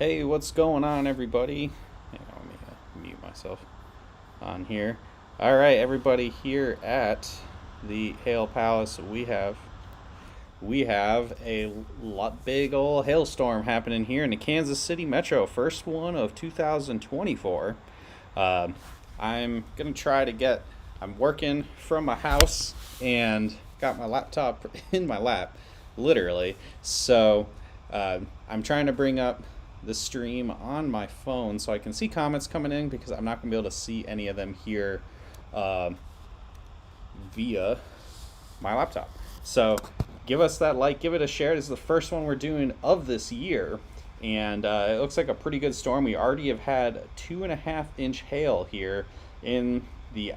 Hey, what's going on, everybody? Hang on, let me mute myself on here. All right, everybody, here at the Hail Palace, we have a big old hailstorm happening here in the Kansas City Metro, first one of 2024. Um, I'm gonna try to get. I'm working from my house and got my laptop in my lap, literally. So I'm trying to bring up the stream on my phone so I can see comments coming in because I'm not gonna be able to see any of them here uh, via my laptop. So give us that like, give it a share. This is the first one we're doing of this year, and it looks like a pretty good storm. We already have had 2.5 inch hail here in the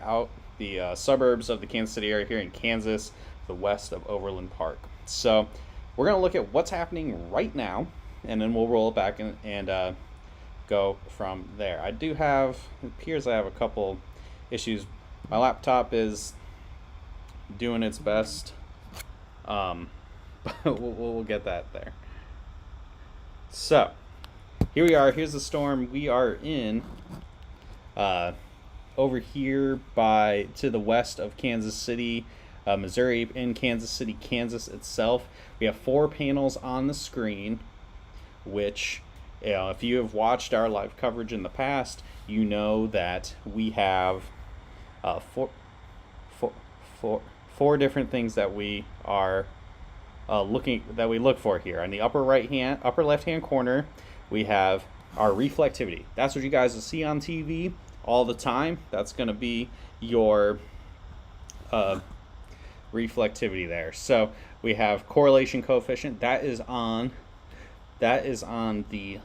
suburbs of the Kansas City area here in Kansas, the west of Overland Park. So we're gonna look at what's happening right now, and then we'll roll it back and go from there. It appears I have a couple issues. My laptop is doing its best. But we'll get that there. So here we are. Here's the storm we are in. Over here to the west of Kansas City, Missouri, in Kansas City, Kansas itself. We have 4 panels on the screen, which, if you have watched our live coverage in the past, you know that we have uh, four, four, four different things that we are we look for here. On the upper left hand corner, we have our reflectivity. That's what you guys will see on TV all the time. That's going to be your reflectivity there. So we have correlation coefficient. That is on the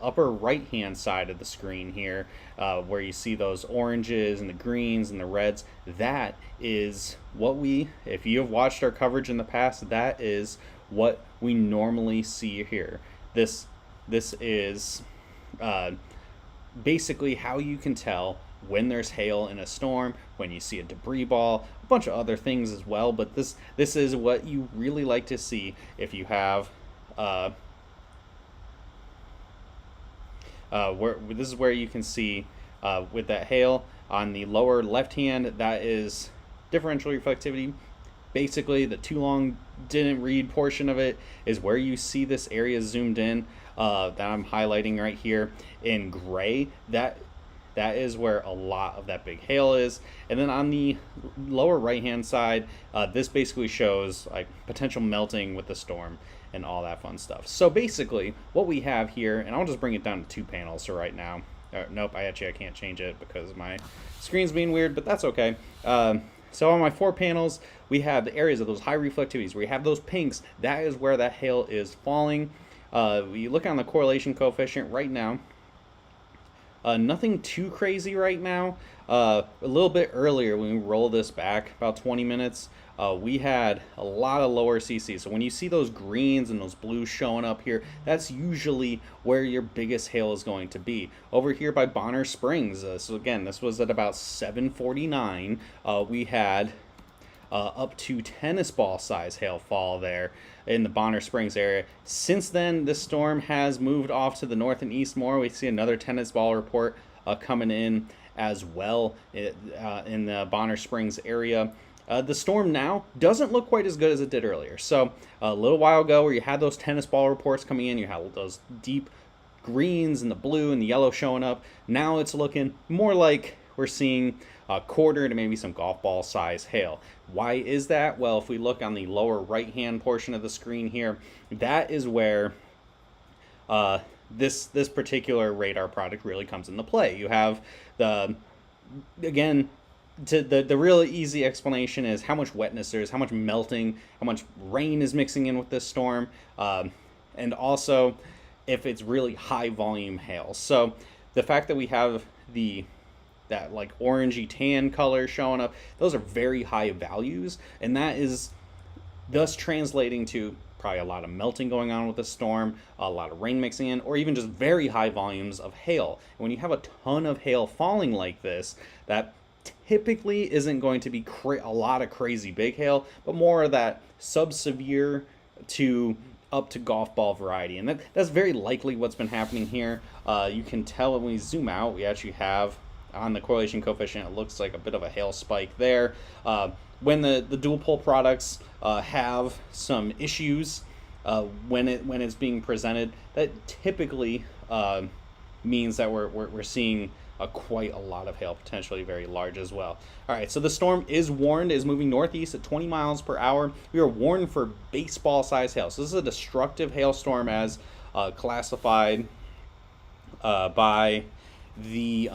upper right hand side of the screen here, where you see those oranges and the greens and the reds. That is if you have watched our coverage in the past, that is what we normally see here. This is basically how you can tell when there's hail in a storm, when you see a debris ball, a bunch of other things as well. But this is what you really like to see if you have this is where you can see with that hail on the lower left hand, that is differential reflectivity. Basically, the too long didn't read portion of it is where you see this area zoomed in, that I'm highlighting right here in gray. That is where a lot of that big hail is. And then on the lower right hand side, this basically shows like potential melting with the storm and all that fun stuff. So basically what we have here, and I'll just bring it down to 2 panels for right now. Nope, I can't change it because my screen's being weird, but that's okay. So on my 4 panels, we have the areas of those high reflectivities where you have those pinks. That is where that hail is falling. We look on the correlation coefficient right now. Nothing too crazy right now. A little bit earlier, when we roll this back about 20 minutes, we had a lot of lower CC. So when you see those greens and those blues showing up here, that's usually where your biggest hail is going to be. Over here by Bonner Springs, so again, this was at about 7:49. We had up to tennis ball size hail fall there in the Bonner Springs area. Since then, this storm has moved off to the north and east more. We see another tennis ball report coming in as well in the Bonner Springs area. The storm now doesn't look quite as good as it did earlier. So a little while ago, where you had those tennis ball reports coming in, you had those deep greens and the blue and the yellow showing up. Now it's looking more like we're seeing a quarter to maybe some golf ball size hail. Why is that? Well, if we look on the lower right hand portion of the screen here, that is where this particular radar product really comes into play. You have the real easy explanation is how much wetness there is, how much melting, how much rain is mixing in with this storm, and also if it's really high volume hail. So the fact that we have that like orangey tan color showing up, those are very high values, and that is thus translating to probably a lot of melting going on with the storm, a lot of rain mixing in, or even just very high volumes of hail. And when you have a ton of hail falling like this, that typically isn't going to be a lot of crazy big hail, but more of that sub-severe to up to golf ball variety, and that's very likely what's been happening here. You can tell when we zoom out, we actually have on the correlation coefficient, it looks like a bit of a hail spike there. When the dual pole products have some issues when it's being presented, that typically means that we're seeing quite a lot of hail, potentially very large as well. All right, so the storm is moving northeast at 20 miles per hour. We are warned for baseball-sized hail. So this is a destructive hailstorm as classified by the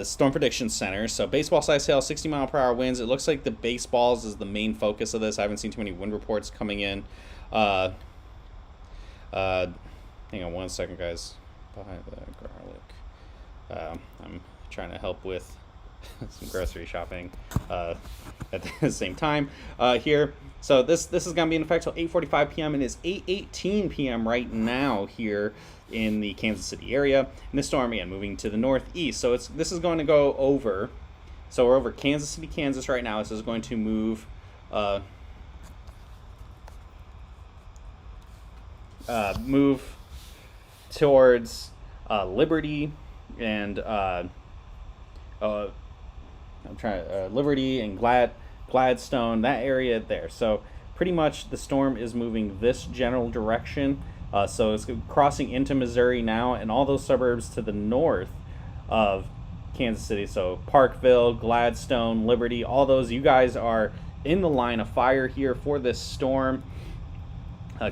Storm Prediction Center. So baseball-sized hail, 60-mile-per-hour winds. It looks like the baseballs is the main focus of this. I haven't seen too many wind reports coming in. Hang on one second, guys. Behind the garlic. I'm trying to help with some grocery shopping at the same time here. So this is going to be in effect till 8:45 p.m. and it's 8:18 p.m. right now here in the Kansas City area. And this storm, again, moving to the northeast. So this is going to go over. So we're over Kansas City, Kansas right now. This is going to move move towards Liberty and Liberty and Gladstone, that area there. So pretty much the storm is moving this general direction. So it's crossing into Missouri now, and all those suburbs to the north of Kansas City. So Parkville, Gladstone, Liberty, all those, you guys are in the line of fire here for this storm.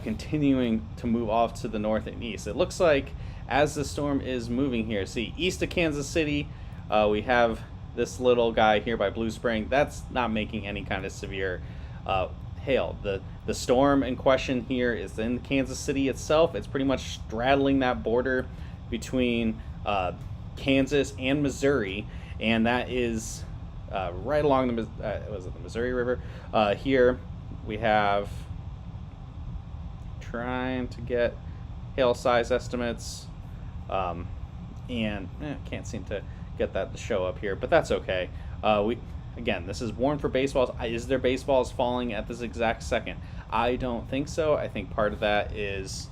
Continuing to move off to the north and east. It looks like as the storm is moving here, see, east of Kansas City, we have this little guy here by Blue Spring. That's not making any kind of severe hail. The storm in question here is in Kansas City itself. It's pretty much straddling that border between Kansas and Missouri, and that is right along the Missouri River. Here we have, trying to get hail size estimates, and can't seem to get that to show up here, but that's okay. Again, this is warned for baseballs. Is there baseballs falling at this exact second? I don't think so. I think part of that is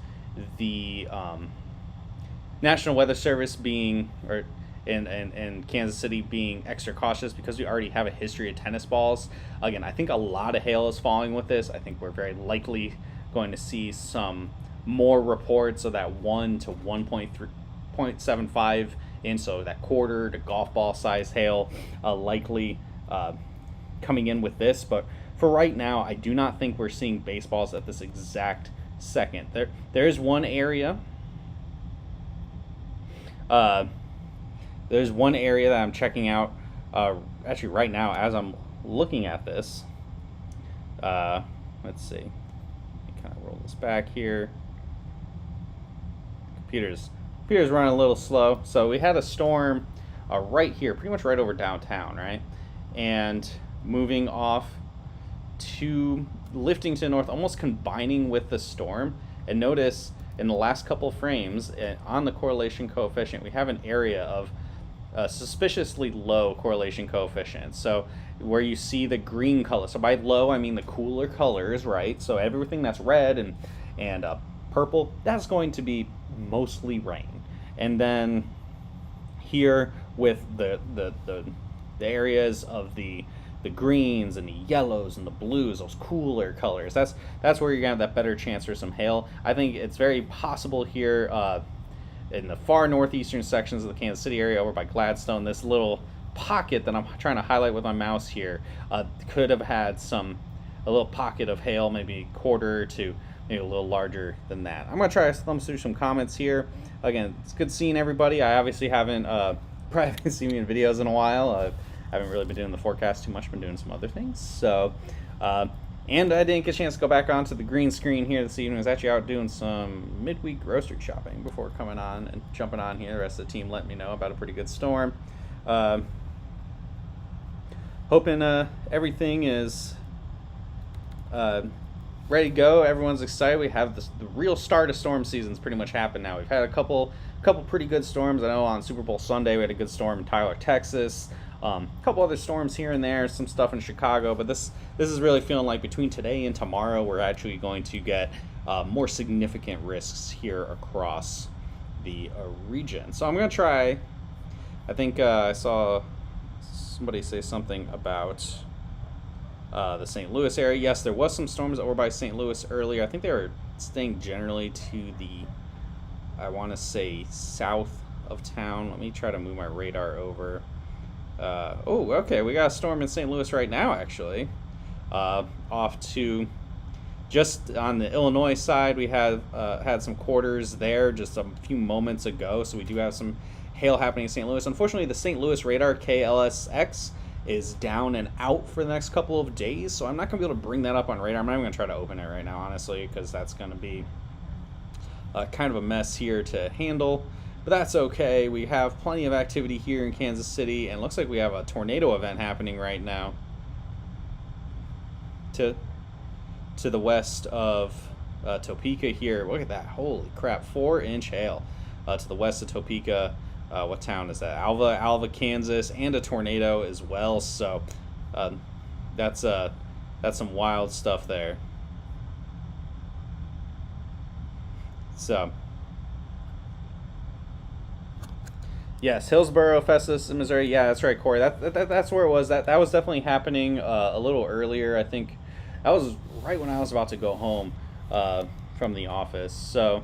the National Weather Service being, or and Kansas City being extra cautious because we already have a history of tennis balls. Again, I think a lot of hail is falling with this. I think we're very likely going to see some more reports of that 1 to 1.75 inch, so that quarter to golf ball size hail likely coming in with this. But for right now, I do not think we're seeing baseballs at this exact second. There is one area. There's one area that I'm checking out actually right now as I'm looking at this. Let's see. Kind of roll this back here. Computer's running a little slow. So we had a storm right here, pretty much right over downtown, right? And moving off to, lifting to the north, almost combining with the storm. And notice in the last couple frames on the correlation coefficient, we have an area of suspiciously low correlation coefficient. So where you see the green color, so by low I mean the cooler colors, right? So everything that's red and purple, that's going to be mostly rain. And then here with the areas of the greens and the yellows and the blues, those cooler colors, that's where you're gonna have that better chance for some hail. I think it's very possible here in the far northeastern sections of the Kansas City area over by Gladstone, this little pocket that I'm trying to highlight with my mouse here could have had a little pocket of hail, maybe a quarter to maybe a little larger than that. I'm going to try to thumb through some comments here. Again, it's good seeing everybody. I obviously haven't probably haven't seen me in videos in a while. I haven't really been doing the forecast too much, been doing some other things. So, and I didn't get a chance to go back onto the green screen here this evening. I was actually out doing some midweek grocery shopping before coming on and jumping on here. The rest of the team let me know about a pretty good storm. Hoping everything is ready to go. Everyone's excited. We have the real start of storm season's pretty much happened now. We've had a couple pretty good storms. I know on Super Bowl Sunday we had a good storm in Tyler, Texas. A couple other storms here and there, some stuff in Chicago, but this is really feeling like between today and tomorrow, we're actually going to get more significant risks here across the region. So I'm going to try. I think I saw somebody say something about the St. Louis area. Yes, there was some storms that were by St. Louis earlier. I think they were staying generally to the, I want to say, south of town. Let me try to move my radar over. Oh, okay, we got a storm in St. Louis right now, actually. Off to just on the Illinois side, we have had some quarters there just a few moments ago, so we do have some hail happening in St. Louis. Unfortunately, the St. Louis radar KLSX is down and out for the next couple of days, so I'm not going to be able to bring that up on radar. I'm not even going to try to open it right now, honestly, because that's going to be kind of a mess here to handle. But that's okay. We have plenty of activity here in Kansas City, and it looks like we have a tornado event happening right now to the west of Topeka here. Look at that. Holy crap. 4-inch hail to the west of Topeka. What town is that? Alva, Kansas, and a tornado as well. So that's some wild stuff there. So yes, Hillsboro, Festus, Missouri. Yeah, that's right, Corey. That's where it was. That was definitely happening a little earlier. I think that was right when I was about to go home from the office. So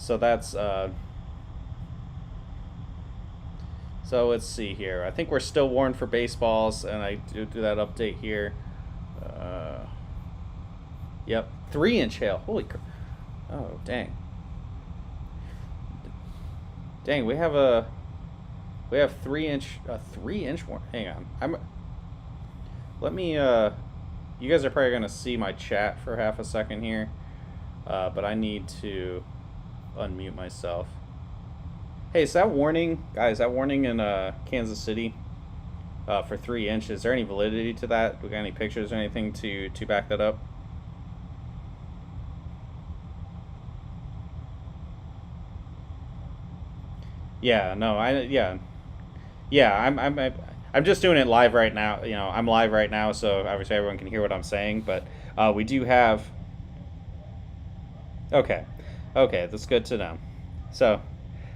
that's. So let's see here. I think we're still warned for baseballs, and I do that update here. Yep, 3-inch hail. Holy crap! Oh dang! Dang, we have 3-inch 3-inch warning. Hang on, let me. You guys are probably gonna see my chat for half a second here, but I need to unmute myself. Hey, is that warning, guys? That warning in Kansas City for 3 inches. Is there any validity to that? Do we got any pictures or anything to back that up? Yeah, no, I'm just doing it live right now. You know, I'm live right now, so obviously everyone can hear what I'm saying. But we do have. Okay, that's good to know. So.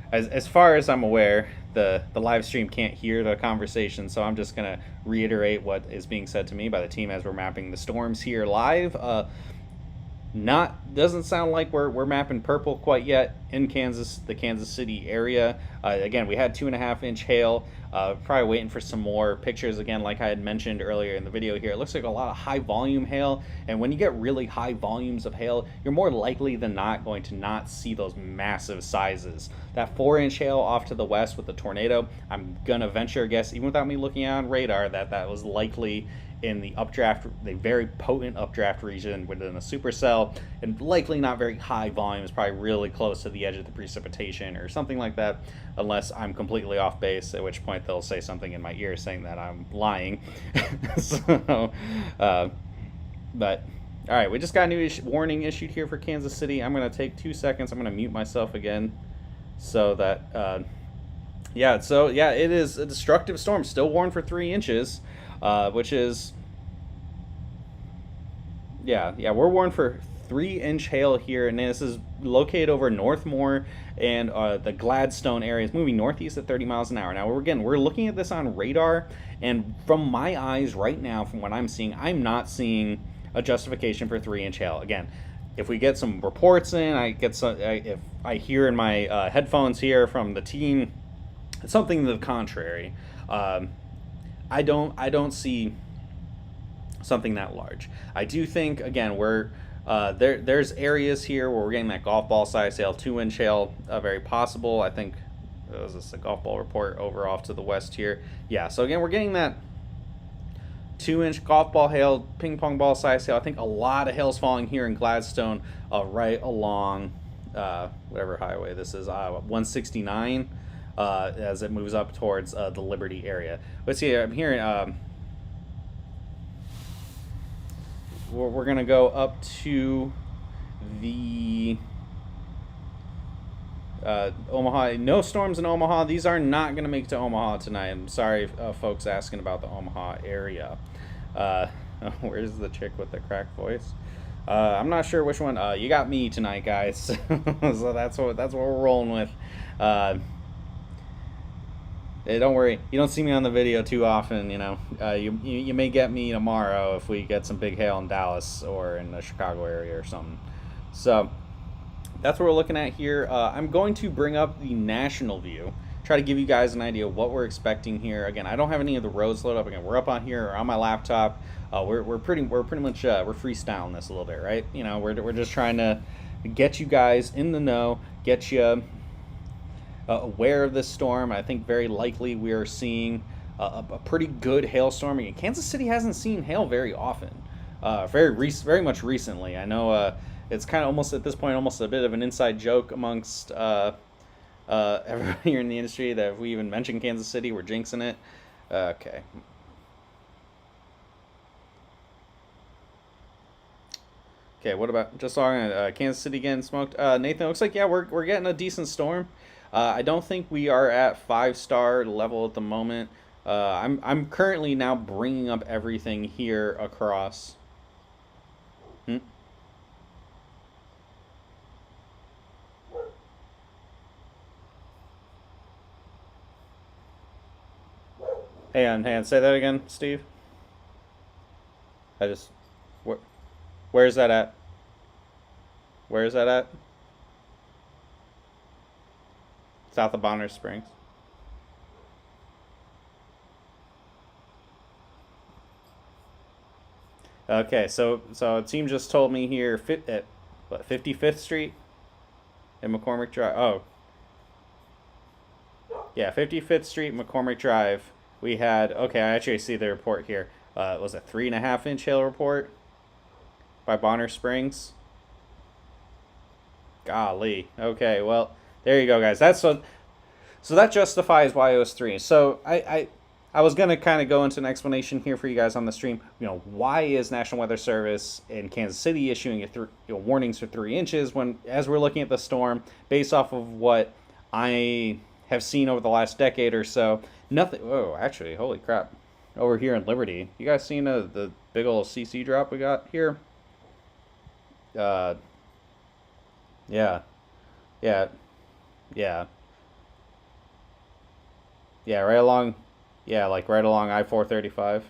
As far as I'm aware, the live stream can't hear the conversation, so I'm just going to reiterate what is being said to me by the team as we're mapping the storms here live. Doesn't sound like we're mapping purple quite yet in Kansas, the Kansas City area. Again, we had 2.5-inch hail. Probably waiting for some more pictures again, like I had mentioned earlier in the video here. It looks like a lot of high volume hail, and when you get really high volumes of hail, you're more likely than not going to not see those massive sizes. That 4-inch hail off to the west with the tornado, I'm gonna venture a guess, even without me looking on radar, that was likely in the updraft, the very potent updraft region within a supercell, and likely not very high volumes, probably really close to the edge of the precipitation or something like that, unless I'm completely off base, at which point they'll say something in my ear saying that I'm lying. So, but all right, we just got a new warning issued here for Kansas City. I'm going to take 2 seconds. I'm going to mute myself again so that, it is a destructive storm, still warned for 3 inches. Which is, we're warned for 3-inch hail here, and this is located over Northmore and the Gladstone area. Is moving northeast at 30 miles an hour. Now, we're looking at this on radar, and from my eyes right now, from what I'm seeing, I'm not seeing a justification for 3-inch hail. Again, if we get some reports in, if I hear in my headphones here from the team something to the contrary. I don't see something that large. I do think, again, we're there's areas here where we're getting that golf ball size hail, 2-inch hail, very possible. I think was this a golf ball report over off to the west here. Yeah, so again, we're getting that 2-inch golf ball hail, ping pong ball size hail. I think a lot of hail's falling here in Gladstone, right along whatever highway this is, 169. As it moves up towards the Liberty area. Let's see, I'm hearing we're going to go up to the Omaha, no storms in Omaha. These are not going to make it to Omaha tonight. I'm sorry, folks asking about the Omaha area. Uh, where's the chick with the cracked voice? I'm not sure which one. You got me tonight, guys. So that's what we're rolling with. Uh, Hey, don't worry. You don't see me on the video too often. You may get me tomorrow if we get some big hail in Dallas or in the Chicago area or something. So that's what we're looking at here. I'm going to bring up the national view, try to give you guys an idea of what we're expecting here. Again, I don't have any of the roads loaded up. Again, we're up on here on my laptop. We're pretty much we're freestyling this a little bit, right? We're just trying to get you guys in the know, get you aware of this storm. I think very likely we are seeing a pretty good hailstorm. Again, Kansas City hasn't seen hail very often, very much recently. I know it's kind of almost at this point almost a bit of an inside joke amongst everybody here in the industry that if we even mention Kansas City, we're jinxing it. Okay. Okay, what about just talking Kansas City getting smoked? Nathan, it looks like, yeah, we're getting a decent storm. I don't think we are at 5-star level at the moment. I'm currently now bringing up everything here across. Hmm? Hang on, say that again, Steve. I just, where, where's that at? Where is that at? South of Bonner Springs. Okay, so a team just told me here at what 55th Street and McCormick Drive. Oh, yeah, 55th Street, McCormick Drive. We had okay. I actually see the report here. Was a 3.5-inch hail report by Bonner Springs. Golly. Okay, well there you go, guys. So that justifies why it was 3. So I was gonna kind of go into an explanation here for you guys on the stream. Why is National Weather Service in Kansas City issuing warnings for 3 inches when, as we're looking at the storm, based off of what I have seen over the last decade or so, nothing. Oh, actually, holy crap! Over here in Liberty, you guys seen the big old CC drop we got here? Uh, yeah, yeah, yeah, yeah. Right along, yeah, like right along I-435.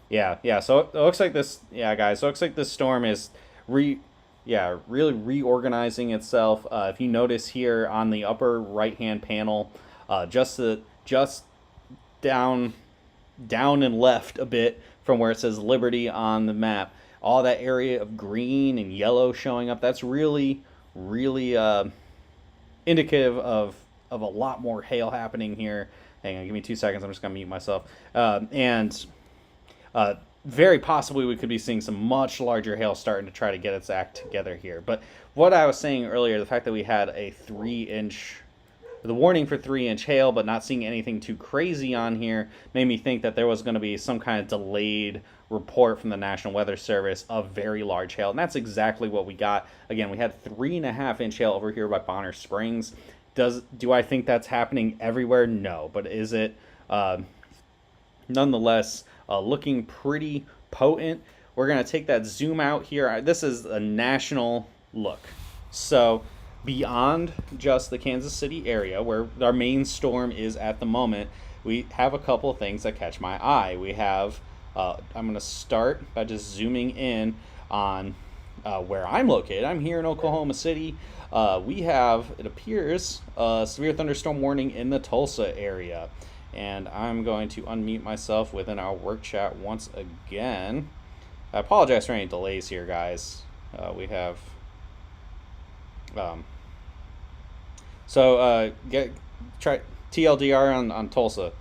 Yeah, yeah. So it looks like this. Yeah, guys. So it looks like this storm is re, yeah, really reorganizing itself. If you notice here on the upper right-hand panel, just down, down and left a bit from where it says Liberty on the map, all that area of green and yellow showing up. That's really indicative of a lot more hail happening here. Hang on, give me 2 seconds. I'm just gonna mute myself. And very possibly we could be seeing some much larger hail starting to try to get its act together here. But what I was saying earlier, the fact that we had a 3-inch, the warning for 3-inch hail, but not seeing anything too crazy on here, made me think that there was going to be some kind of delayed report from the National Weather Service of very large hail. And that's exactly what we got. Again, we had 3.5-inch hail over here by Bonner Springs. Do I think that's happening everywhere? No. But is it nonetheless looking pretty potent? We're going to take that zoom out here. This is a national look. So beyond just the Kansas City area, where our main storm is at the moment, we have a couple of things that catch my eye. We have, I'm going to start by just zooming in on where I'm located. I'm here in Oklahoma City. We have, it appears, a severe thunderstorm warning in the Tulsa area. And I'm going to unmute myself within our work chat once again. I apologize for any delays here, guys. We have... try TLDR on Tulsa.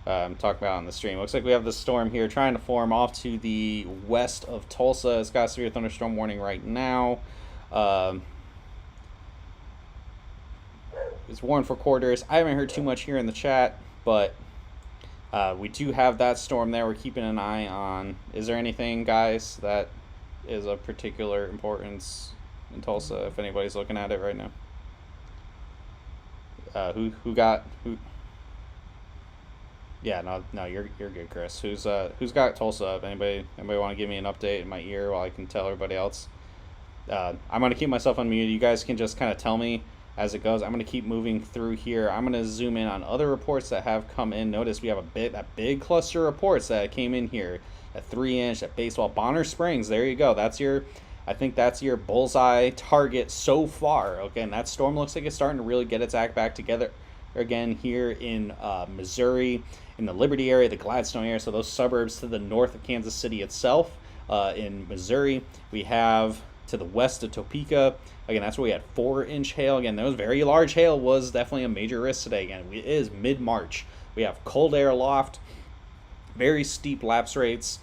I'm talking about on the stream. Looks like we have this storm here trying to form off to the west of Tulsa. It's got a severe thunderstorm warning right now. It's warned for quarters. I haven't heard too much here in the chat, but we do have that storm there we're keeping an eye on. Is there anything, guys, that is of particular importance in Tulsa if anybody's looking at it right now? Who got who? Yeah, no, you're good, Chris. Who's got Tulsa up? Anybody want to give me an update in my ear while I can tell everybody else? I'm gonna keep myself unmuted. You guys can just kind of tell me as it goes. I'm gonna keep moving through here. I'm gonna zoom in on other reports that have come in. Notice we have that big cluster of reports that came in here. That 3-inch, that baseball, Bonner Springs. There you go. I think that's your bullseye target so far. Okay, and that storm looks like it's starting to really get its act back together again here in Missouri, in the Liberty area, the Gladstone area, so those suburbs to the north of Kansas City itself. In Missouri, we have to the west of Topeka. Again, that's where we had 4-inch hail. Again, that was very large hail, was definitely a major risk today. Again, it is mid-March. We have cold air aloft, very steep lapse rates,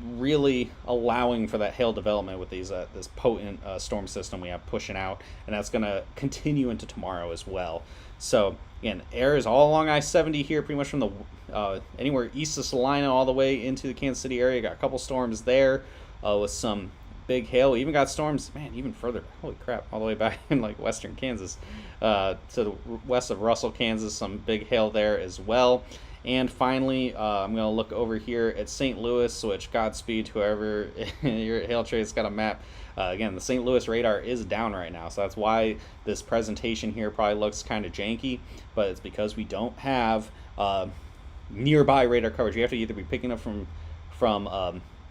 really allowing for that hail development with these this potent storm system we have pushing out, and that's going to continue into tomorrow as well. So again, air is all along I-70 here, pretty much from the anywhere east of Salina all the way into the Kansas City area. Got a couple storms there with some big hail. We even got storms, man, even further. Holy crap, all the way back in like western Kansas, to the west of Russell, Kansas. Some big hail there as well. And finally, I'm going to look over here at St. Louis, which Godspeed, whoever your hail trace got a map. Again, the St. Louis radar is down right now, so that's why this presentation here probably looks kind of janky, but it's because we don't have nearby radar coverage. You have to either be picking up from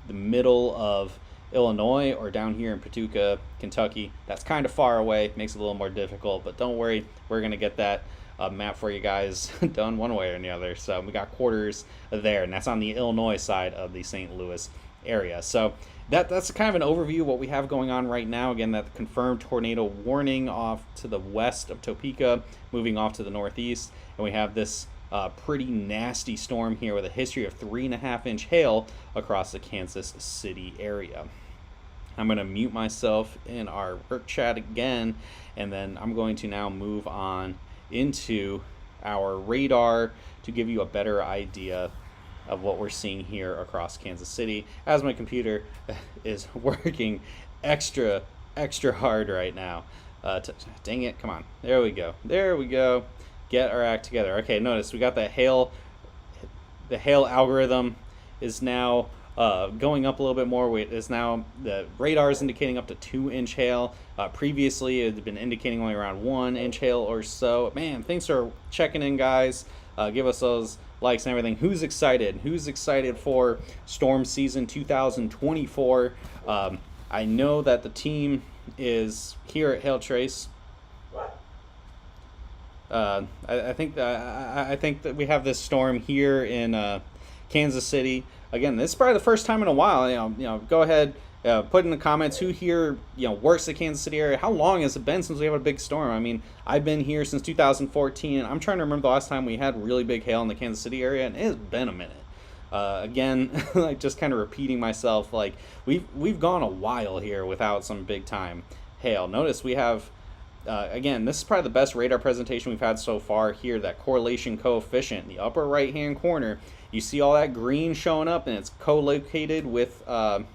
the middle of Illinois or down here in Paducah, Kentucky. That's kind of far away, makes it a little more difficult, but don't worry, we're going to get that map for you guys done one way or the other. So we got quarters there, and that's on the Illinois side of the St. Louis area. So that's kind of an overview of what we have going on right now. Again, that confirmed tornado warning off to the west of Topeka, moving off to the northeast, and we have this pretty nasty storm here with a history of 3.5-inch hail across the Kansas City area. I'm going to mute myself in our work chat again, and then I'm going to now move on into our radar to give you a better idea of what we're seeing here across Kansas City, as my computer is working extra hard right now. Dang it, come on. There we go. Get our act together. Okay, notice we got the hail algorithm is now going up a little bit more. It's now the radar is indicating up to 2-inch hail. Previously, it had been indicating only around 1-inch hail or so. Man, thanks for checking in, guys. Give us those likes and everything. Who's excited? Who's excited for storm season 2024? I know that the team is here at Hail Trace. I think that we have this storm here in Kansas City. Again, this is probably the first time in a while. You know, go ahead, put in the comments who here works the Kansas City area. How long has it been since we have a big storm? I mean, I've been here since 2014. I'm trying to remember the last time we had really big hail in the Kansas City area, and it has been a minute. Again, like just kind of repeating myself. Like we've gone a while here without some big time hail. Notice we have. Again, this is probably the best radar presentation we've had so far here, that correlation coefficient in the upper right-hand corner. You see all that green showing up, and it's co-located with, so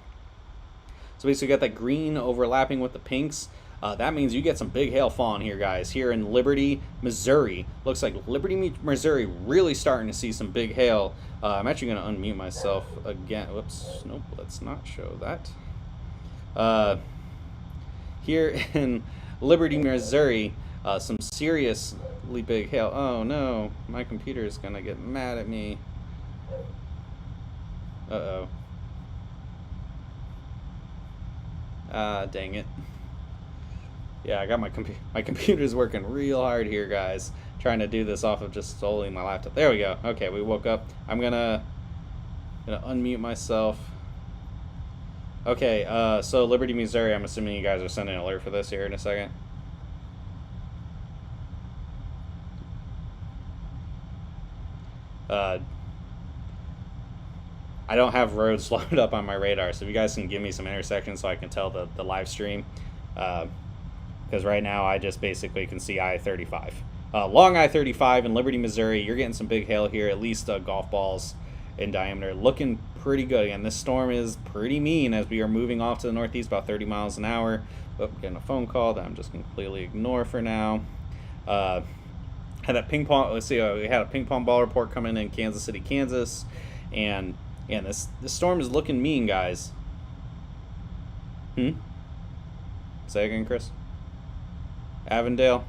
basically you got that green overlapping with the pinks. That means you get some big hail falling here, guys, here in Liberty, Missouri. Looks like Liberty, Missouri really starting to see some big hail. I'm actually going to unmute myself again. Whoops, nope, let's not show that. Here in Liberty, Missouri, some seriously big hail. Oh no, my computer is gonna get mad at me. Uh-oh. Dang it. Yeah, I got my computer's working real hard here, guys. Trying to do this off of just solely my laptop. There we go. Okay, we woke up. I'm gonna unmute myself. Okay, so Liberty, Missouri, I'm assuming you guys are sending an alert for this here in a second. I don't have roads loaded up on my radar, so if you guys can give me some intersections so I can tell the live stream. Because right now I just basically can see I-35. Long I-35 in Liberty, Missouri, you're getting some big hail here, at least golf balls in diameter, looking pretty good. Again, this storm is pretty mean as we are moving off to the northeast about 30 miles an hour. Oh, getting a phone call that I'm just going to completely ignore for now. had that ping pong. Let's see, we had a ping pong ball report coming in Kansas City, Kansas, and this storm is looking mean, guys. Say again, Chris. Avondale.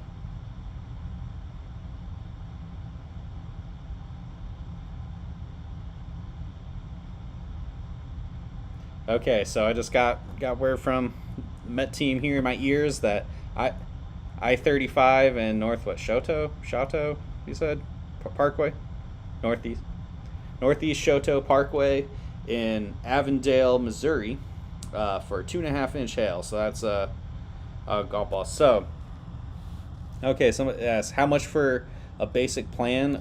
Okay, so I just got word from the Met team here in my ears that I-35 and Northwest Shoto, you said? Parkway? Northeast Shoto Parkway in Avondale, Missouri, for 2.5-inch hail. So that's a golf ball. So, okay, someone asked, how much for a basic plan?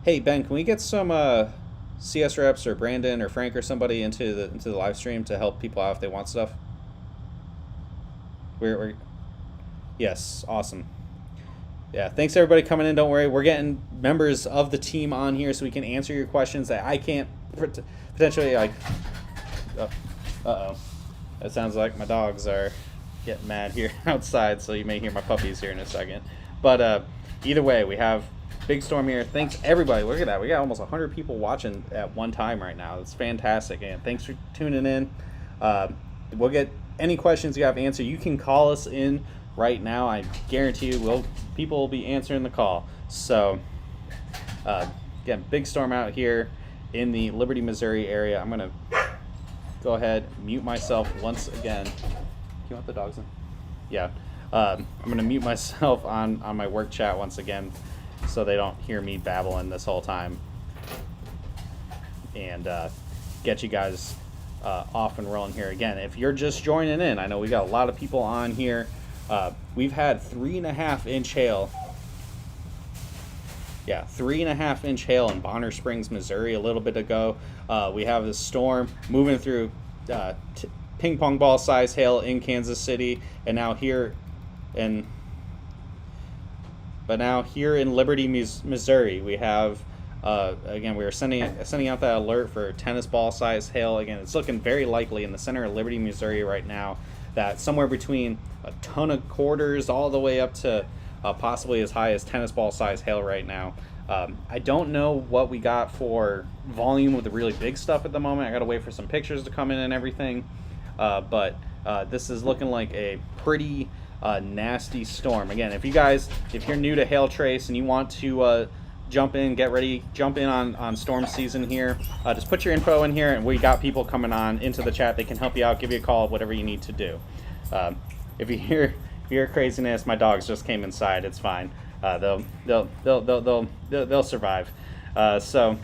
Hey, Ben, can we get some CS reps or Brandon or Frank or somebody into the live stream to help people out if they want stuff? We're yes, awesome. Yeah, thanks everybody coming in. Don't worry, we're getting members of the team on here so we can answer your questions that I can't potentially like. Uh-oh. That sounds like my dogs are getting mad here outside, so you may hear my puppies here in a second. But either way, we have big storm here. Thanks everybody. Look at that. We got almost 100 people watching at one time right now. That's fantastic. And thanks for tuning in. We'll get any questions you have answered. You can call us in right now. I guarantee you people will be answering the call. So again, big storm out here in the Liberty, Missouri area. I'm going to go ahead, mute myself once again. You want the dogs in? Yeah. I'm going to mute myself on my work chat once again so they don't hear me babbling this whole time, and get you guys off and rolling here. Again, if you're just joining in, I know we got a lot of people on here. We've had 3.5-inch hail. Yeah, 3.5-inch hail in Bonner Springs, Missouri a little bit ago. We have this storm moving through ping pong ball size hail in Kansas City, and now here in Liberty, Missouri, we have again, we are sending out that alert for tennis ball size hail. Again, it's looking very likely in the center of Liberty, Missouri right now that somewhere between a ton of quarters all the way up to possibly as high as tennis ball size hail right now. I don't know what we got for volume with the really big stuff at the moment. I gotta wait for some pictures to come in and everything. But this is looking like a pretty nasty storm. Again, if you're new to Hail Trace and you want to jump in on storm season here, just put your info in here, and we got people coming on into the chat. They can help you out, give you a call, whatever you need to do. If you hear craziness, my dogs just came inside. It's fine. They'll survive. So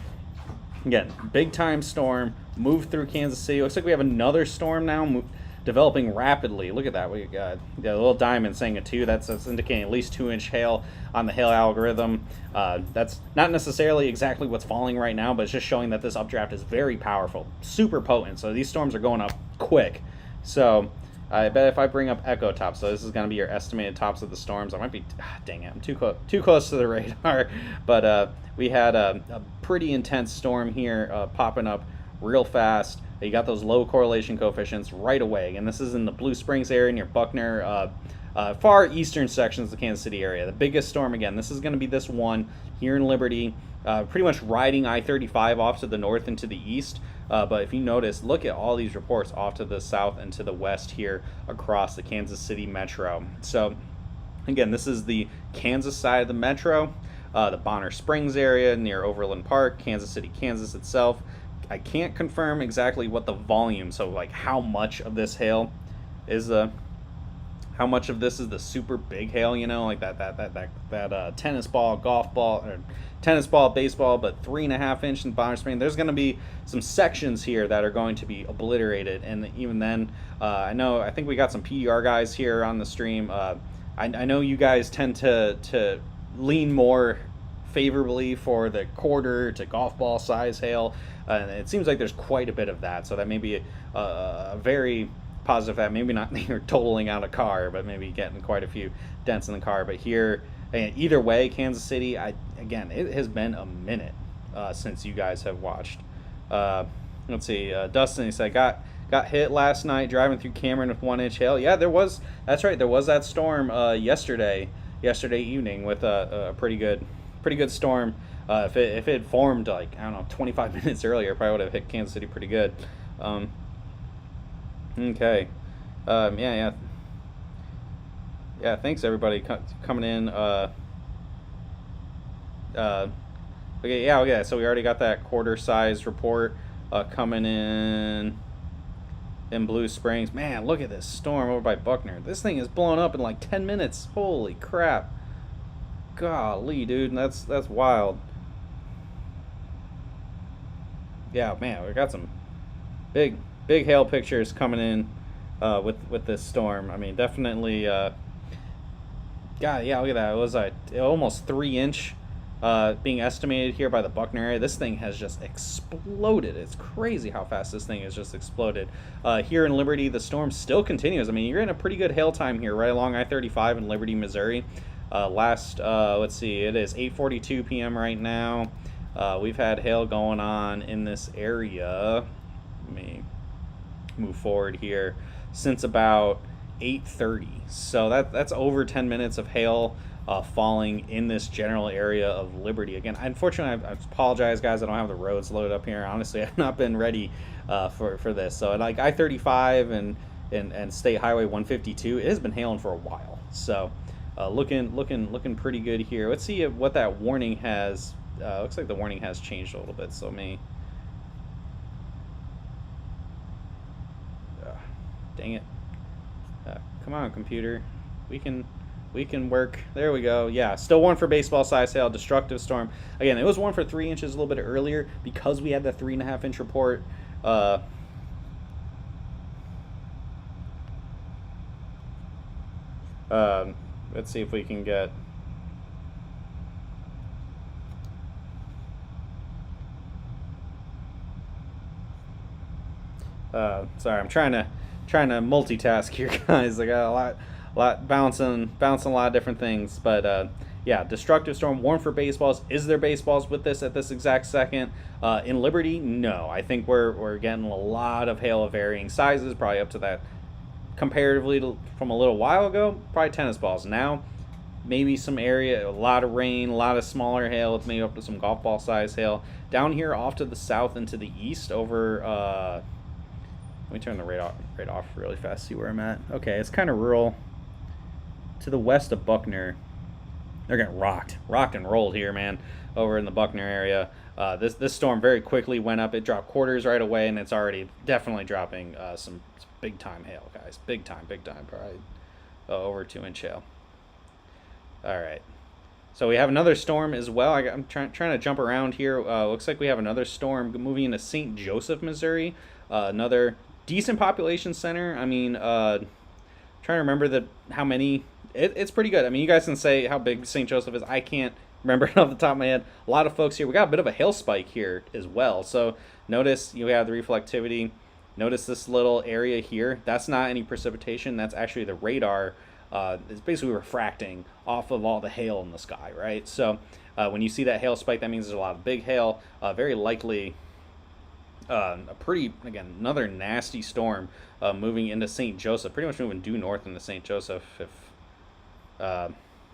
again, big time storm moved through Kansas City. Looks like we have another storm now developing rapidly. Look at that. We got a little diamond saying a 2. That's indicating at least 2-inch hail on the hail algorithm. That's not necessarily exactly what's falling right now, but it's just showing that this updraft is very powerful, super potent. So these storms are going up quick. So I bet if I bring up Echo Top, so this is going to be your estimated tops of the storms. I might be, dang it, I'm too close to the radar. But we had a pretty intense storm here popping up real fast. You got those low correlation coefficients right away. And this is in the Blue Springs area near Buckner, far eastern sections of the Kansas City area. The biggest storm, again, this is going to be this one here in Liberty, pretty much riding I-35 off to the north and to the east. But if you notice, look at all these reports off to the south and to the west here across the Kansas City metro. So again, this is the Kansas side of the metro, the Bonner Springs area near Overland Park, Kansas City, Kansas itself. I can't confirm exactly what the volume, so like how much of this hail is how much of this is the super big hail, you know, like that tennis ball, golf ball, or tennis ball, baseball, but 3.5-inch in Bonner Springs. There's going to be some sections here that are going to be obliterated, and even then, I think we got some PDR guys here on the stream. I know you guys tend to lean more favorably for the quarter to golf ball size hail, and it seems like there's quite a bit of that, so that may be a very positive that maybe not you're totaling out a car, but maybe getting quite a few dents in the car. But here, either way, Kansas City, again, it has been a minute since you guys have watched. Let's see, Dustin, he said, got hit last night driving through Cameron with 1-inch hail. Yeah, that's right, there was that storm yesterday yesterday evening with a pretty good storm. If it had formed like I don't know 25 minutes earlier, probably would have hit Kansas City pretty good. Um, okay. Yeah. Yeah. Thanks everybody coming in. Uh, okay. Yeah. Okay. So we already got that quarter size report coming in Blue Springs. Man, look at this storm over by Buckner. This thing is blowing up in like 10 minutes. Holy crap. Golly, dude, that's wild. Yeah, man, we got some big hail pictures coming in with this storm. I mean, definitely. God, yeah, look at that. It was almost 3 inch being estimated here by the Buckner area. This thing has just exploded. It's crazy how fast this thing has just exploded. Here in Liberty, the storm still continues. I mean, you're in a pretty good hail time here, right along I-35 in Liberty, Missouri. Let's see, it is 8:42 p.m. right now. We've had hail going on in this area. Let me move forward here since about 8:30. So that's over 10 minutes of hail falling in this general area of Liberty. Again, unfortunately, I apologize, guys. I don't have the roads loaded up here. Honestly, I've not been ready for this. So like I-35 and State Highway 152, it has been hailing for a while. So looking pretty good here. Let's see what that warning has. Looks like the warning has changed a little bit. So dang it. Come on, computer. We can work. There we go. Yeah, still warned for baseball size hail, destructive storm. Again, it was warned for 3 inches a little bit earlier because we had the 3.5 inch report. Let's see if we can get. Sorry, I'm trying to multitask here, guys. I got a lot bouncing a lot of different things. But yeah, destructive storm warned for baseballs. Is there baseballs with this at this exact second? In Liberty, no. I think we're getting a lot of hail of varying sizes, probably up to that comparatively from a little while ago, probably tennis balls. Now, maybe some area, a lot of rain, a lot of smaller hail, maybe up to some golf ball size hail. Down here off to the south and to the east over, let me turn the radar off really fast, see where I'm at. Okay, it's kind of rural. To the west of Buckner, they're getting rocked and rolled here, man, over in the Buckner area. This storm very quickly went up. It dropped quarters right away, and it's already definitely dropping some big time hail, guys. Big time, probably over 2 inch hail. All right. So we have another storm as well. I'm trying to jump around here. Looks like we have another storm moving into St. Joseph, Missouri. Another decent population center. I mean, trying to remember how many. It's pretty good. I mean, you guys can say how big St. Joseph is. I can't remember it off the top of my head. A lot of folks here. We got a bit of a hail spike here as well. So notice you have the reflectivity. Notice this little area here. That's not any precipitation. That's actually the radar. It's basically refracting off of all the hail in the sky, right? So when you see that hail spike, that means there's a lot of big hail. Very likely another nasty storm moving into St. Joseph, pretty much moving due north into St. Joseph. If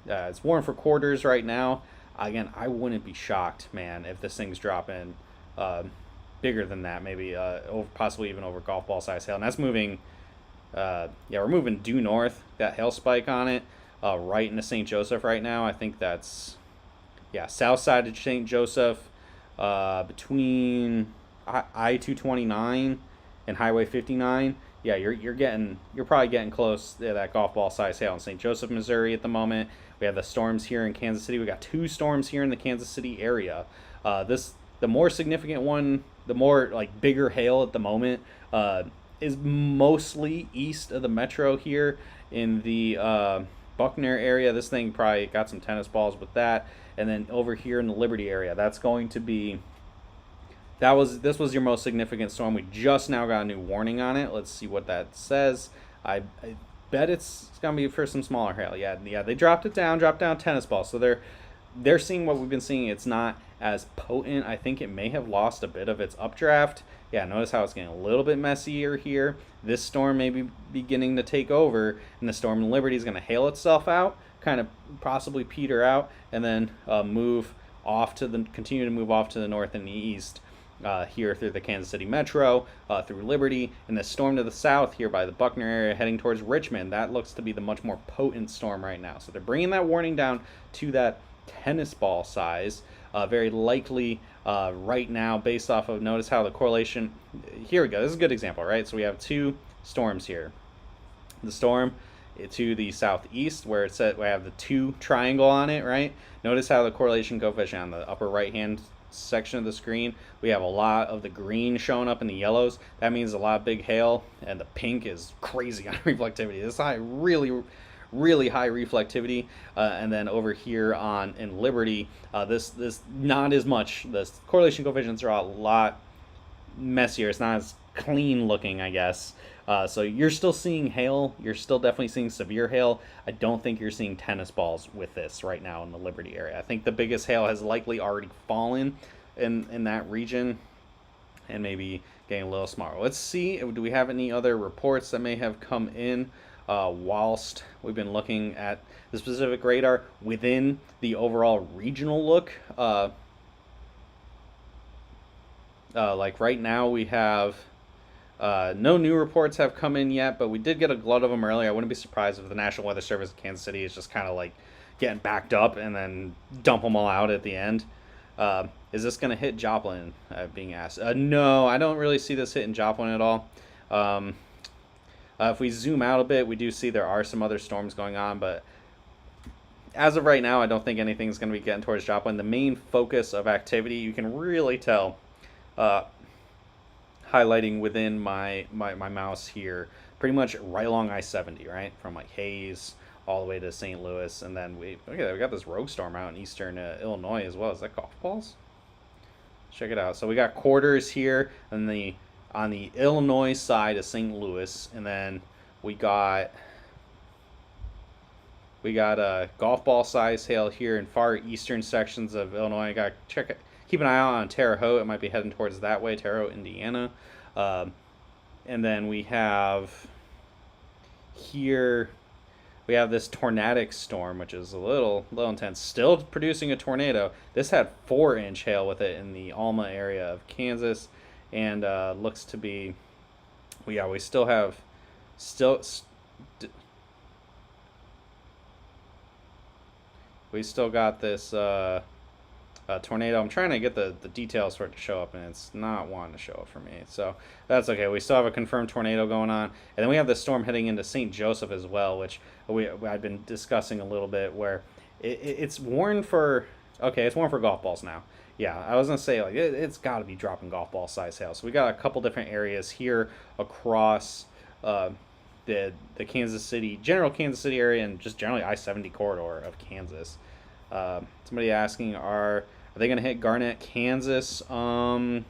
it's warm for quarters right now, again, I wouldn't be shocked, man, if this thing's dropping bigger than that, maybe possibly even over golf ball size hail. And that's moving, we're moving due north, that hail spike on it, right into St. Joseph right now. I think that's, south side of St. Joseph, between I-229 and Highway 59. Yeah, you're probably getting close to that golf ball size hail in St. Joseph, Missouri at the moment. We have the storms here in Kansas City. We got 2 storms here in the Kansas City area. The more significant one, the more like bigger hail at the moment, is mostly east of the metro here in the Buckner area. This thing probably got some tennis balls with that. And then over here in the Liberty area, that's going to be. This was your most significant storm. We just now got a new warning on it. Let's see what that says. I bet it's gonna be for some smaller hail. Yeah, they dropped down tennis balls. So they're seeing what we've been seeing. It's not as potent. I think it may have lost a bit of its updraft Yeah, notice how it's getting a little bit messier here. This storm may be beginning to take over, and the storm in Liberty is going to hail itself out, kind of possibly peter out, and then continue to move off to the north and the east. Here through the Kansas City Metro, through Liberty, and the storm to the south here by the Buckner area heading towards Richmond. That looks to be the much more potent storm right now. So they're bringing that warning down to that tennis ball size. Very likely right now, based off of, notice how the correlation, here we go, this is a good example, right? So we have two storms here. The storm to the southeast, where it said we have the 2 triangle on it, right? Notice how the correlation coefficient on the upper right hand section of the screen, we have a lot of the green showing up in the yellows. That means a lot of big hail, and the pink is crazy on reflectivity. This high, really high reflectivity, and then over here in Liberty, this not as much. The correlation coefficients are a lot messier. It's not as clean looking, I guess. So you're still seeing hail. You're still definitely seeing severe hail. I don't think you're seeing tennis balls with this right now in the Liberty area. I think the biggest hail has likely already fallen in that region, and maybe getting a little smaller. Let's see, do we have any other reports that may have come in whilst we've been looking at the specific radar within the overall regional look. Like right now we have no new reports have come in yet, but we did get a glut of them earlier. I wouldn't be surprised if the National Weather Service in Kansas City is just kind of like getting backed up and then dump them all out at the end. Is this going to hit Joplin? Being asked. No, I don't really see this hitting Joplin at all. If we zoom out a bit, we do see there are some other storms going on, but as of right now, I don't think anything's going to be getting towards Joplin. The main focus of activity, you can really tell, highlighting within my mouse here, pretty much right along I-70, right? From like Hayes all the way to St. Louis, and then we got this rogue storm out in eastern Illinois as well. Is that golf balls? Check it out. So we got quarters here on the Illinois side of St. Louis, and then we got a golf ball size hail here in far eastern sections of Illinois. Keep an eye out on Terre Haute. It might be heading towards that way, Terre Haute, Indiana. And then we have here, we have this tornadic storm, which is a little intense. Still producing a tornado. This had 4-inch hail with it in the Alma area of Kansas, and looks to be, we still got this tornado. I'm trying to get the details for it to show up, and it's not wanting to show up for me. So that's okay. We still have a confirmed tornado going on, and then we have the storm heading into St. Joseph as well, which I've been discussing a little bit, where it's warned for. Okay, it's warned for golf balls now. Yeah, I was gonna say, like, it's got to be dropping golf ball size hail. So we got a couple different areas here across the Kansas City, general Kansas City area, and just generally I-70 corridor of Kansas. Somebody asking, are they going to hit Garnett, Kansas? I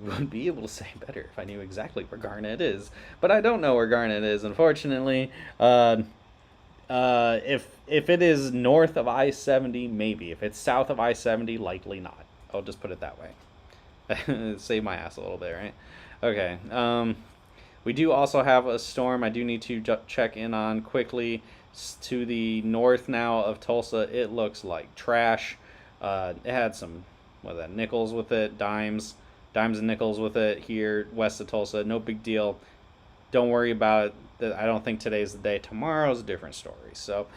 would be able to say better if I knew exactly where Garnett is, but I don't know where Garnett is, unfortunately. If it is north of I-70, maybe. If it's south of I-70, likely not. I'll just put it that way. Save my ass a little bit, right? Okay. We do also have a storm I do need to check in on quickly. To the north now of Tulsa, it looks like trash. It had some, nickels with it, dimes and nickels with it here west of Tulsa. No big deal. Don't worry about it. I don't think today's the day. Tomorrow's a different story. So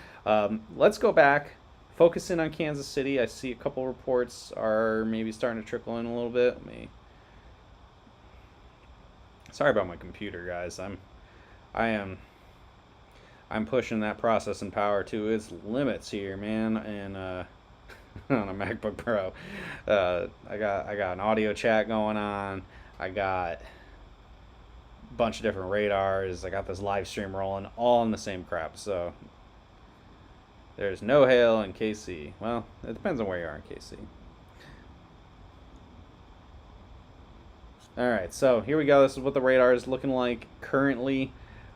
let's go back, focus in on Kansas City. I see a couple reports are maybe starting to trickle in a little bit. Sorry about my computer, guys. I'm pushing that processing power to its limits here, man, and on a MacBook Pro. I got an audio chat going on. I got a bunch of different radars. I got this live stream rolling, all in the same crap. So there's no hail in KC. Well, it depends on where you are in KC. All right, so here we go. This is what the radar is looking like currently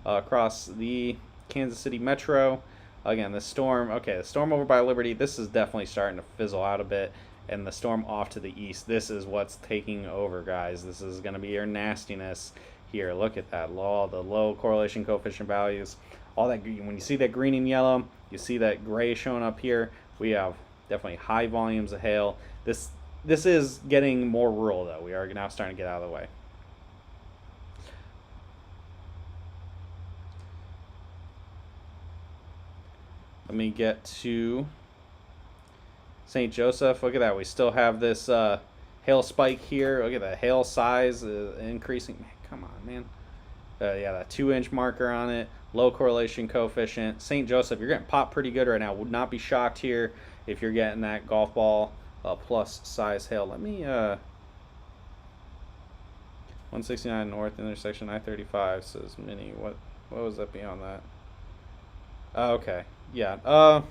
across the Kansas City Metro. Again, the storm over by Liberty, this is definitely starting to fizzle out a bit, and the storm off to the east. This is what's taking over, guys. This is going to be your nastiness here. Look at that, all the low correlation coefficient values. All that, when you see that green and yellow, you see that gray showing up here. We have definitely high volumes of hail. This is getting more rural, though. We are now starting to get out of the way. Let me get to St. Joseph. Look at that. We still have this hail spike here. Look at the hail size increasing. Man, come on, man. Yeah, that 2-inch marker on it. Low correlation coefficient. St. Joseph, you're getting popped pretty good right now. Would not be shocked here if you're getting that golf ball plus size hail. Let me 169 north intersection I-35 says mini. What was that beyond that? Oh, okay. Yeah.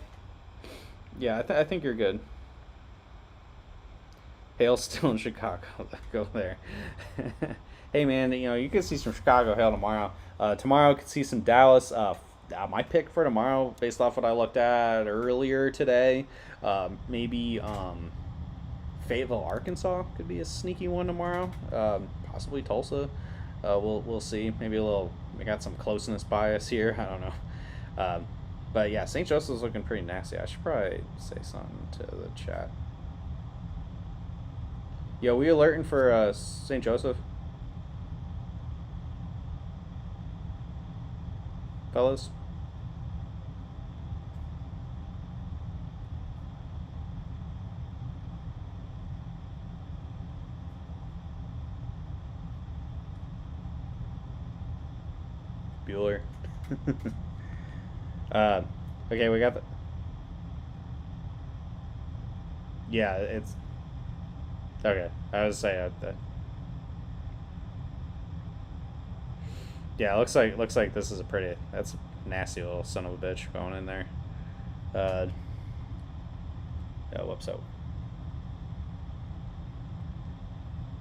Yeah, I think you're good. Hail still in Chicago. Go there. Hey, man, you can see some Chicago hail tomorrow. Tomorrow, you can see some Dallas. My pick for tomorrow, based off what I looked at earlier today, maybe Fayetteville, Arkansas could be a sneaky one tomorrow. Possibly Tulsa. We'll see. Maybe we got some closeness bias here. I don't know. But yeah, St. Joseph's looking pretty nasty. I should probably say something to the chat. Yo, we alerting for St. Joseph? Fellas? Bueller. Okay, we got the... Yeah, it's... Okay, I was saying that... Yeah, looks like this is a pretty... That's a nasty little son of a bitch going in there. Yeah, whoops, oh.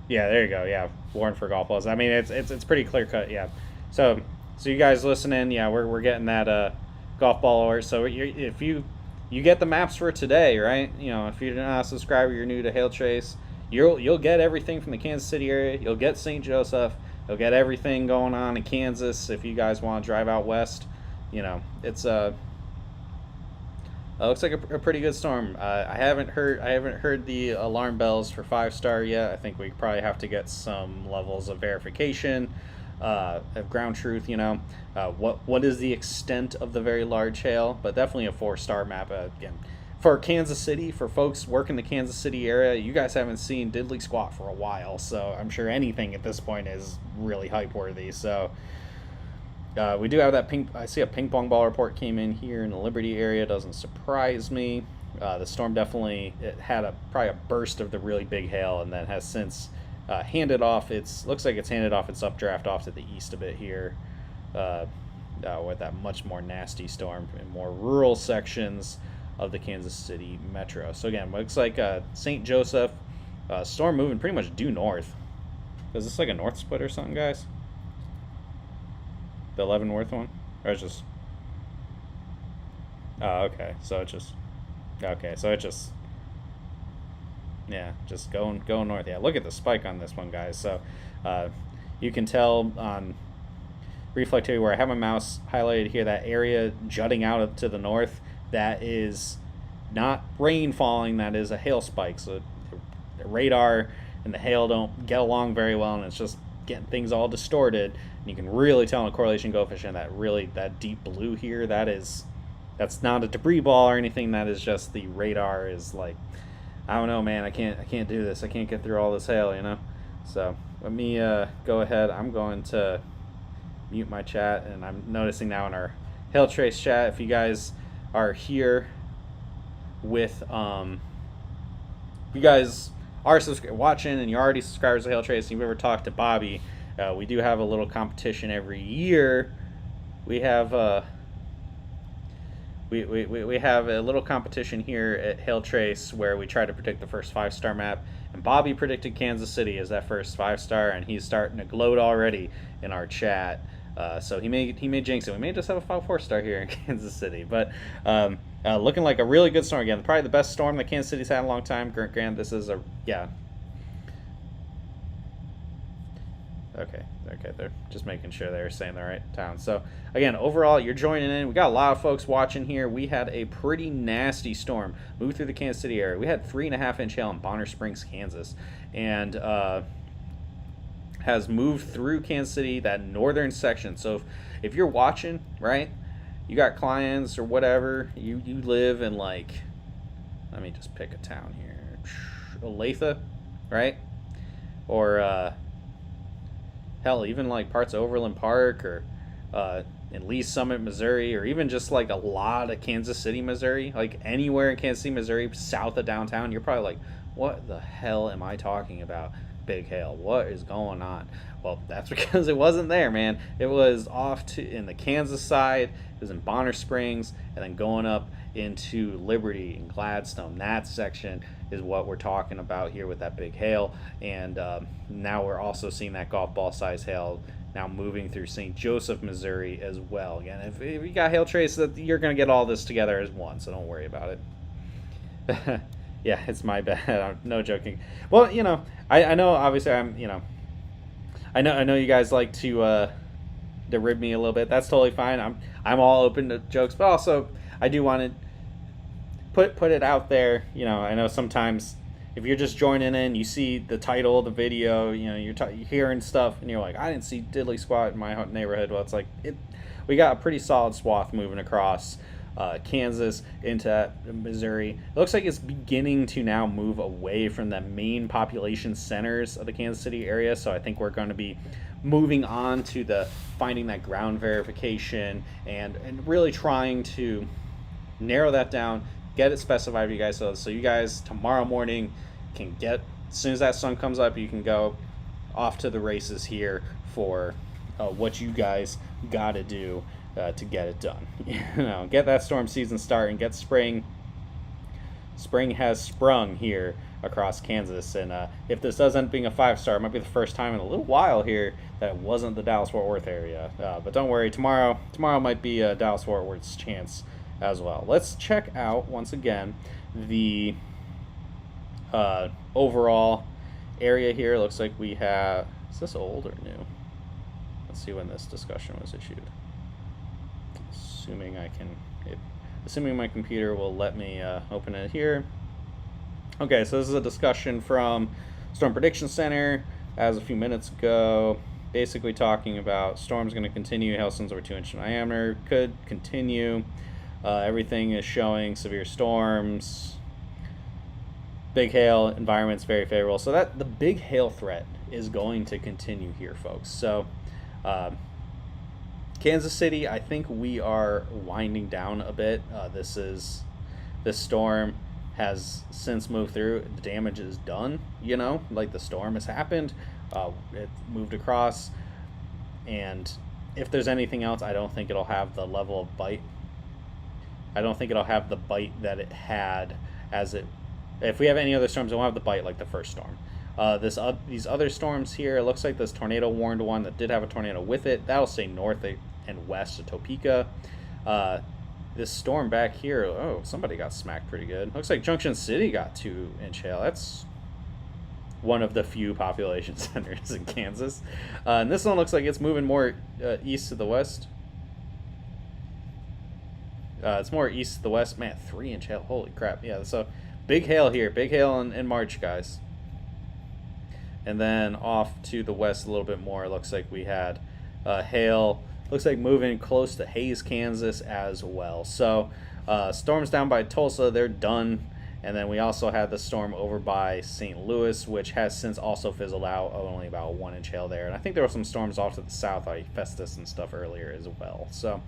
Yeah, there you go, yeah. Warren for golf balls. I mean, it's pretty clear cut, yeah. So you guys listening, yeah, we're getting that... golf ball alert. So if you get the maps for today, right? If you're not a subscriber, you're new to Hail Trace, you'll get everything from the Kansas City area. You'll get St. Joseph. You'll get everything going on in Kansas. If you guys want to drive out west, it's it looks like a pretty good storm. I haven't heard the alarm bells for 5-star yet. I think we probably have to get some levels of verification. Of ground truth, what is the extent of the very large hail, but definitely a 4-star map. Again, for Kansas City, for folks working the Kansas City area, you guys haven't seen diddly squat for a while, so I'm sure anything at this point is really hype worthy. So we do have that I see a ping pong ball report came in here in the Liberty area. Doesn't surprise me. The storm definitely had probably a burst of the really big hail, and then has since handed off. Looks like it's handed off its updraft off to the east a bit here, with that much more nasty storm in more rural sections of the Kansas City metro. So again, looks like St. Joseph storm moving pretty much due north. Is this like a north split or something, guys? The 11 north one, or it's just? Oh, okay. So it just. Okay, so it just. Yeah, just going north. Yeah, look at the spike on this one, guys. So you can tell on Reflectivity where I have my mouse highlighted here, that area jutting out to the north, that is not rain falling, that is a hail spike. So the radar and the hail don't get along very well, and it's just getting things all distorted. And you can really tell in the correlation coefficient that deep blue here, that's not a debris ball or anything. That is just the radar is like, I don't know, man. I can't do this. I can't get through all this hail, So let me go ahead. I'm going to mute my chat, and I'm noticing now in our Hail Trace chat, if you guys are here with if you guys are watching and you're already subscribers to Hail Trace, and you've ever talked to Bobby, we do have a little competition every year. We have we have a little competition here at Hail Trace where we try to predict the first 5-star map, and Bobby predicted Kansas City as that first 5-star, and he's starting to gloat already in our chat So he may jinx it. We may just have a 5-4 start here in Kansas City. But looking like a really good storm again. Probably the best storm that Kansas City's had in a long time. Grant, this is a, yeah. Okay, they're just making sure they're saying the right town. So, again, overall, you're joining in. We got a lot of folks watching here. We had a pretty nasty storm move through the Kansas City area. We had 3.5-inch hail in Bonner Springs, Kansas, and has moved through Kansas City, that northern section. So, if you're watching, right, you got clients or whatever, you live in, like, let me just pick a town here, Olathe, right, or hell, even like parts of Overland Park or in Lee Summit, Missouri, or even just like a lot of Kansas City, Missouri, like anywhere in Kansas City, Missouri, south of downtown, you're probably like, what the hell am I talking about? Big hail. What is going on? Well, that's because it wasn't there, man. It was off to in the Kansas side. It was in Bonner Springs, and then going up into Liberty and Gladstone. That section is what we're talking about here with that big hail. And now we're also seeing that golf ball size hail now moving through St. Joseph, Missouri as well. Again, if you got hail trace, that you're going to get all this together as one, so don't worry about it. Yeah, it's my bad. No joking. Well, I know. Obviously, I know you guys like to rib me a little bit. That's totally fine. I'm all open to jokes, but also I do want to put it out there. I know sometimes if you're just joining in, you see the title of the video. You're hearing stuff, and you're like, I didn't see diddly squat in my neighborhood. Well, it's like we got a pretty solid swath moving across Kansas into Missouri. It looks like it's beginning to now move away from the main population centers of the Kansas City area. So I think we're going to be moving on to the finding that ground verification and really trying to narrow that down, get it specified for you guys, so you guys tomorrow morning can get, as soon as that sun comes up, you can go off to the races here for what you guys got to do to get it done. Get that storm season started and get spring has sprung here across Kansas. And if this does end up being a 5-star, it might be the first time in a little while here that it wasn't the Dallas-Fort Worth area. But don't worry, tomorrow might be Dallas-Fort Worth's chance as well. Let's check out once again the overall area here. Looks like we have, is this old or new? Let's see when this discussion was issued. Assuming my computer will let me open it here. Okay, so this is a discussion from Storm Prediction Center as a few minutes ago, basically talking about storms going to continue. Hailstones over 2 inch diameter could continue. Everything is showing severe storms. Big hail environment's very favorable. So that the big hail threat is going to continue here, folks. So Kansas City, I think we are winding down a bit. This storm has since moved through. The damage is done, like the storm has happened. It moved across, and if there's anything else, I don't think it'll have the level of bite. I don't think it'll have the bite that it had if we have any other storms, it won't have the bite like the first storm. These other storms here, it looks like this tornado warned one that did have a tornado with it. That'll stay north and west of Topeka. This storm back here, oh, somebody got smacked pretty good. Looks like Junction City got 2-inch hail. That's one of the few population centers in Kansas. And this one looks like it's moving more east to the west. It's more east to the west. Man, 3-inch hail. Holy crap. Yeah, so big hail here. Big hail in March, guys. And then off to the west a little bit more, it looks like we had hail. Looks like moving close to Hays, Kansas as well. So storms down by Tulsa, they're done. And then we also had the storm over by St. Louis, which has since also fizzled out. Only about a 1-inch hail there. And I think there were some storms off to the south, like Festus and stuff earlier as well. So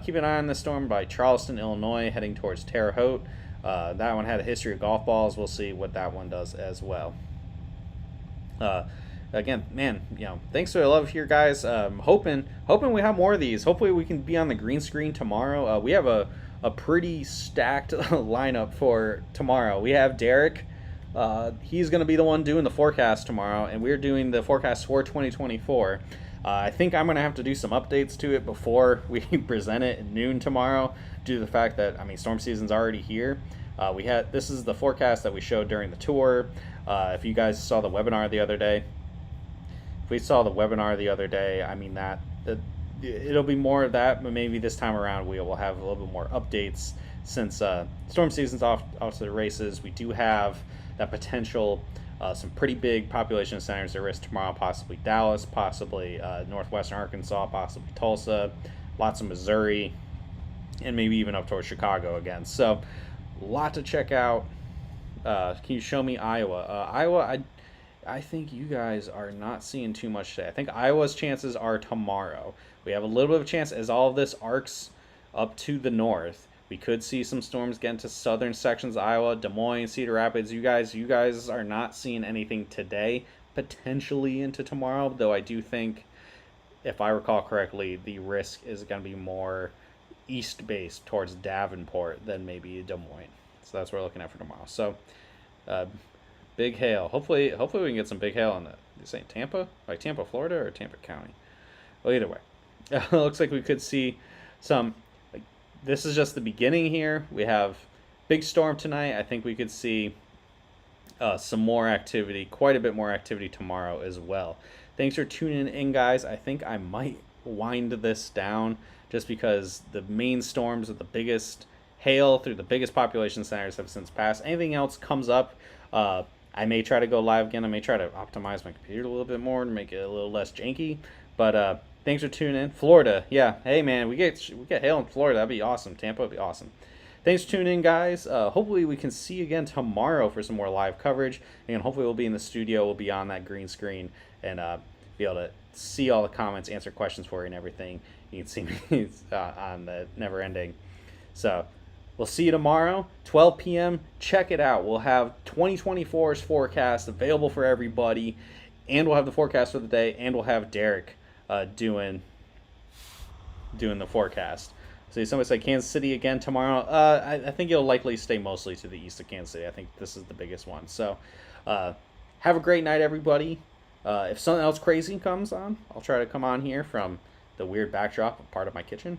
keep an eye on this storm by Charleston, Illinois, heading towards Terre Haute. That one had a history of golf balls. We'll see what that one does as well. Again, man, thanks for the love here, guys. Hoping we have more of these. Hopefully we can be on the green screen tomorrow. We have a pretty stacked lineup for tomorrow. We have Derek. He's going to be the one doing the forecast tomorrow, and we're doing the forecast for 2024. I think I'm going to have to do some updates to it before we present it at noon tomorrow, due to the fact that, I mean, storm season's already here. This is the forecast that we showed during the tour. If you guys saw the webinar the other day, I mean, it'll be more of that, but maybe this time around we will have a little bit more updates, since storm season's off to the races. We do have that potential, some pretty big population centers at risk tomorrow, possibly Dallas, possibly northwestern Arkansas, possibly Tulsa, lots of Missouri, and maybe even up towards Chicago again. So a lot to check out. Can you show me Iowa? I think you guys are not seeing too much today. I think Iowa's chances are tomorrow. We have a little bit of a chance as all of this arcs up to the north. We could see some storms get into southern sections of Iowa, Des Moines, Cedar Rapids. You guys are not seeing anything today, potentially into tomorrow, though I do think, if I recall correctly, the risk is going to be more east-based towards Davenport than maybe Des Moines. So that's what we're looking at for tomorrow. So, big hail. Hopefully we can get some big hail in you saying Tampa? Like Tampa, Florida, or Tampa County? Well, either way. It looks like we could see some. This is just the beginning here. We have big storm tonight. I think we could see some more activity, quite a bit more activity tomorrow as well. Thanks for tuning in, guys. I think I might wind this down, just because the main storms with the biggest hail through the biggest population centers have since passed. Anything else comes up, I may try to go live again. I may try to optimize my computer a little bit more to make it a little less janky. But thanks for tuning in. Florida, yeah. Hey, man, we get hail in Florida. That'd be awesome. Tampa would be awesome. Thanks for tuning in, guys. Hopefully we can see you again tomorrow for some more live coverage. And hopefully we'll be in the studio. We'll be on that green screen and be able to see all the comments, answer questions for you and everything. You can see me on the Never Ending. So we'll see you tomorrow, 12 p.m. Check it out. We'll have 2024's forecast available for everybody. And we'll have the forecast for the day. And we'll have Derek doing the forecast. So somebody said Kansas City again tomorrow. I think it'll likely stay mostly to the east of Kansas City. I think this is the biggest one. So have a great night, everybody. If something else crazy comes on, I'll try to come on here from the weird backdrop of part of my kitchen.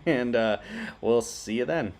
And we'll see you then.